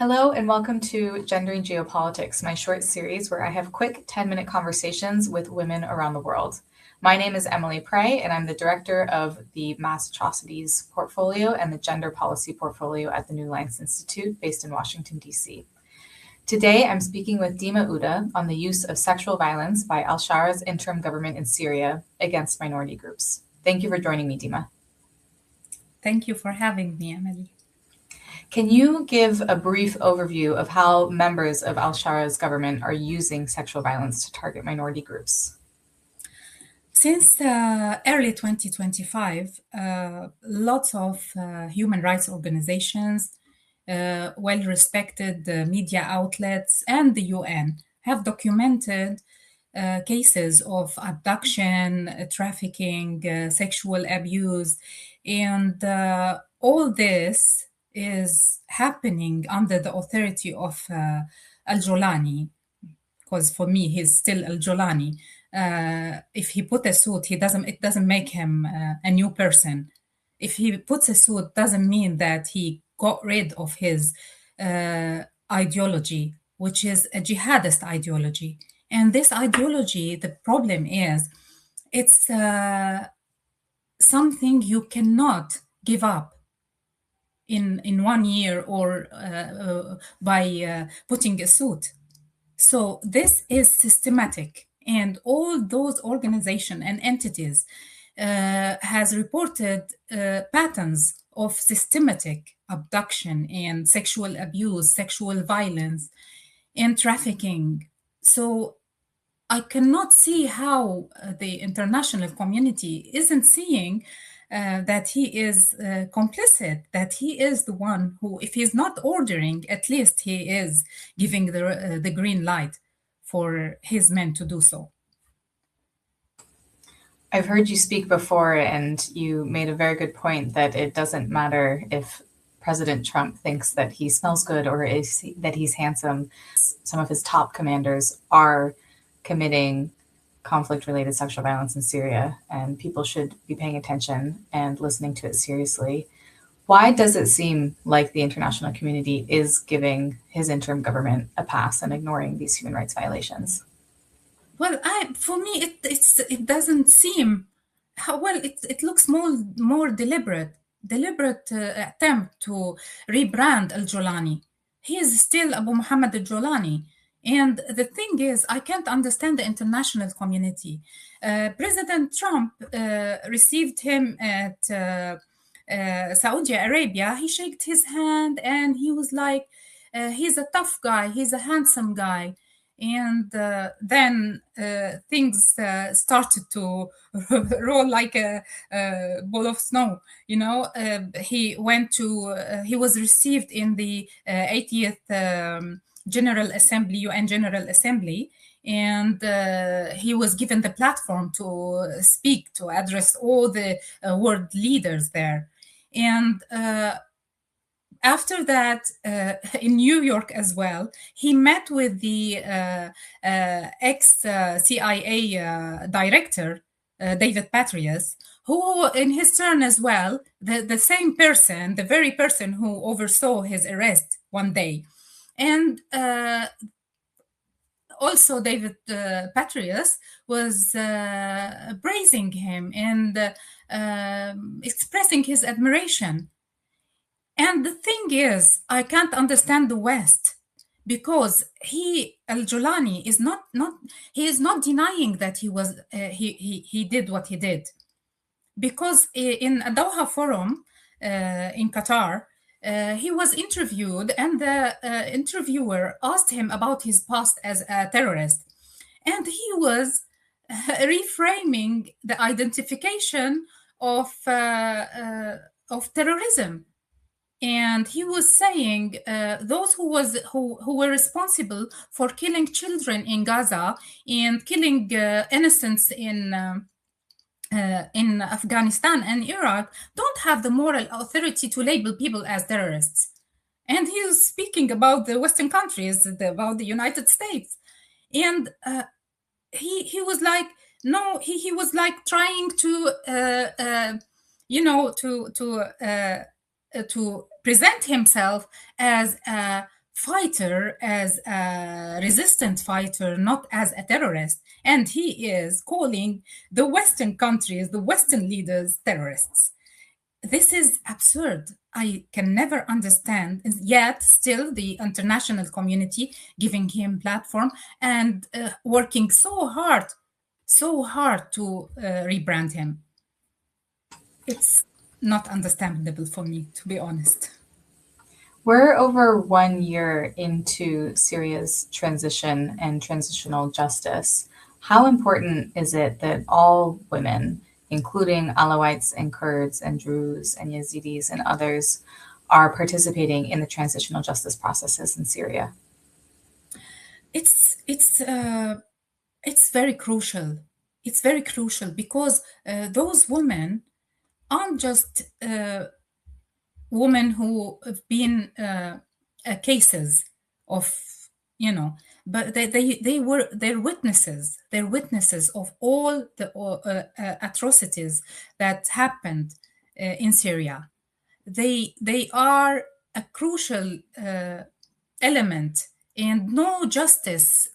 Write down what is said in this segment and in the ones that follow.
Hello and welcome to Gendering Geopolitics, my short series where I have quick 10-minute conversations with women around the world. My name is Emily Prey, and I'm the director of the Mass Atrocities Portfolio and the Gender Policy Portfolio at the New Lines Institute, based in Washington, D.C. Today, I'm speaking with Dima Ouda on the use of sexual violence by al-Shara's interim government in Syria against minority groups. Thank you for joining me, Dima. Thank you for having me, Emily. Can you give a brief overview of how members of al-Shara's government are using sexual violence to target minority groups? Since early 2025, lots of human rights organizations, well-respected media outlets, and the UN have documented cases of abduction, trafficking, sexual abuse, and all this is happening under the authority of al-Jolani, because for me he's still al-Jolani. If he put a suit, it doesn't make him a new person. If he puts a suit, doesn't mean that he got rid of his ideology, which is a jihadist ideology. And this ideology, the problem is, it's something you cannot give up in 1 year or by putting a suit. So this is systematic, and all those organizations and entities has reported patterns of systematic abduction and sexual abuse, sexual violence, and trafficking. So I cannot see how the international community isn't seeing that he is complicit, that he is the one who, if he's not ordering, at least he is giving the green light for his men to do so. I've heard you speak before, and you made a very good point that it doesn't matter if President Trump thinks that he smells good or that he's handsome. Some of his top commanders are committing conflict-related sexual violence in Syria, and people should be paying attention and listening to it seriously. Why does it seem like the international community is giving his interim government a pass and ignoring these human rights violations? Well, for me, it doesn't seem it looks more deliberate attempt to rebrand al-Jolani. He is still Abu Muhammad al-Jolani. And the thing is, I can't understand the international community. President Trump received him at Saudi Arabia. He shook his hand and he was like, he's a tough guy, he's a handsome guy. And then things started to roll like a ball of snow. He was received in the 80th General Assembly, UN General Assembly, and he was given the platform to speak, to address all the world leaders there. And after that, in New York as well, he met with the ex-CIA director, David Petraeus, who in his turn as well, the same person, the very person who oversaw his arrest one day. And also David Petraeus was praising him and expressing his admiration. And the thing is, I can't understand the West, because al-Jolani is not denying that he did what he did, because in a Doha forum in Qatar, he was interviewed, and the interviewer asked him about his past as a terrorist, and he was reframing the identification of terrorism. And he was saying those who were responsible for killing children in Gaza and killing innocents in Afghanistan and Iraq don't have the moral authority to label people as terrorists. And he was speaking about the Western countries, about the United States. And he was like, no, he was like trying to to present himself as a fighter, as a resistant fighter, not as a terrorist. And he is calling the Western countries, the Western leaders, terrorists. This is absurd. I can never understand. And yet, still, the international community giving him platform and working so hard to rebrand him. It's not understandable for me, to be honest. We're over 1 year into Syria's transition and transitional justice. How important is it that all women, including Alawites and Kurds and Druze and Yazidis and others, are participating in the transitional justice processes in Syria? It's very crucial. It's very crucial because those women aren't just women who have been cases of, but they're witnesses of all the atrocities that happened in Syria. They are a crucial element, and no justice,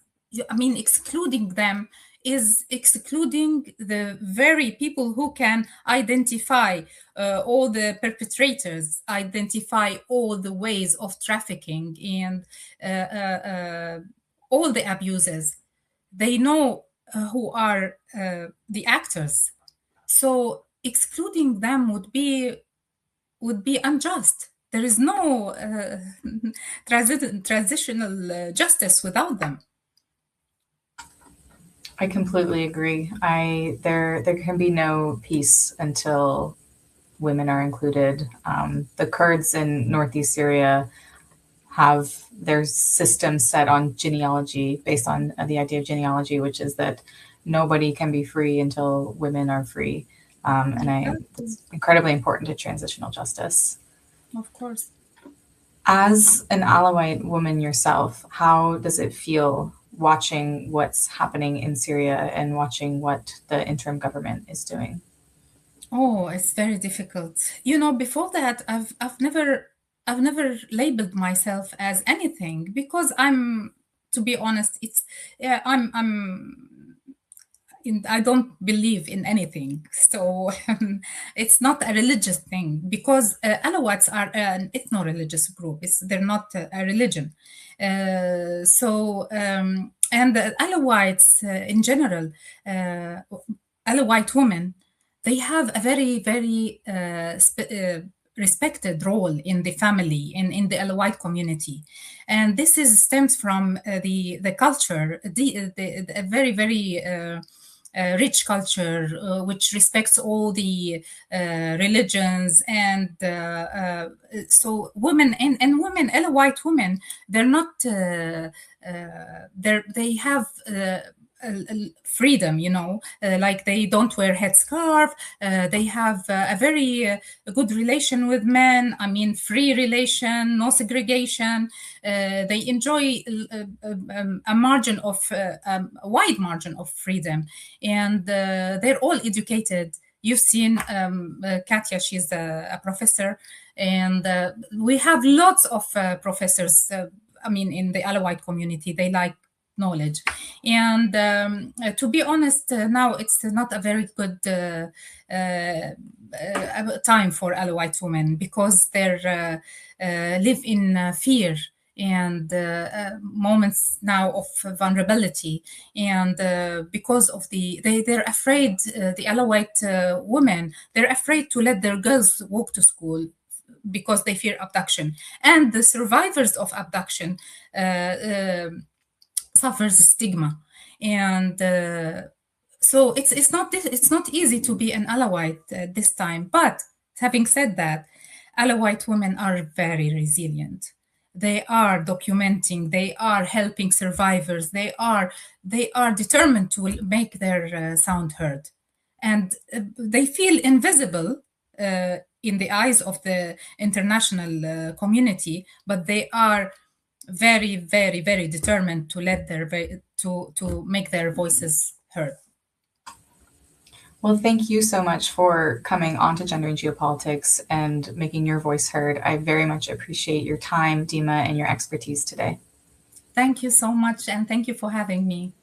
I mean, excluding them is excluding the very people who can identify all the perpetrators, identify all the ways of trafficking and all the abuses. They know who are the actors. So excluding them would be unjust. There is no transitional justice without them. I completely agree. There can be no peace until women are included. The Kurds in northeast Syria have their system set on genealogy, based on the idea of genealogy, which is that nobody can be free until women are free. It's incredibly important to transitional justice. Of course. As an Alawite woman yourself, how does it feel watching what's happening in Syria and watching what the interim government is doing? Oh, it's very difficult. Before that, I've never labeled myself as anything because to be honest, I don't believe in anything. So it's not a religious thing because Alawites are an ethno-religious group. They're not a religion. And the Alawites in general, Alawite women, they have a very, very respected role in the family and in the Alawite community. And this stems from the culture, the very, very rich culture which respects all the religions, and so women and women, Alawite women, they're not they have freedom, like they don't wear headscarf. They have a very good relation with men. I mean, free relation, no segregation. They enjoy a margin of a wide margin of freedom, and they're all educated. You've seen Katya; she's a professor, and we have lots of professors. I mean, in the Alawite community, they like knowledge. And to be honest, now it's not a very good time for Alawite women because they live in fear and moments now of vulnerability. And because of they're afraid, the Alawite women, they're afraid to let their girls walk to school because they fear abduction. And the survivors of abduction suffers stigma, and so it's not easy to be an Alawite at this time. But having said that, Alawite women are very resilient. They are documenting, they are helping survivors, they are determined to make their sound heard, and they feel invisible in the eyes of the international community, but they are very, very, very determined to let to make their voices heard. Well, thank you so much for coming on to Gender and Geopolitics and making your voice heard. I very much appreciate your time, Dima, and your expertise today. Thank you so much, and thank you for having me.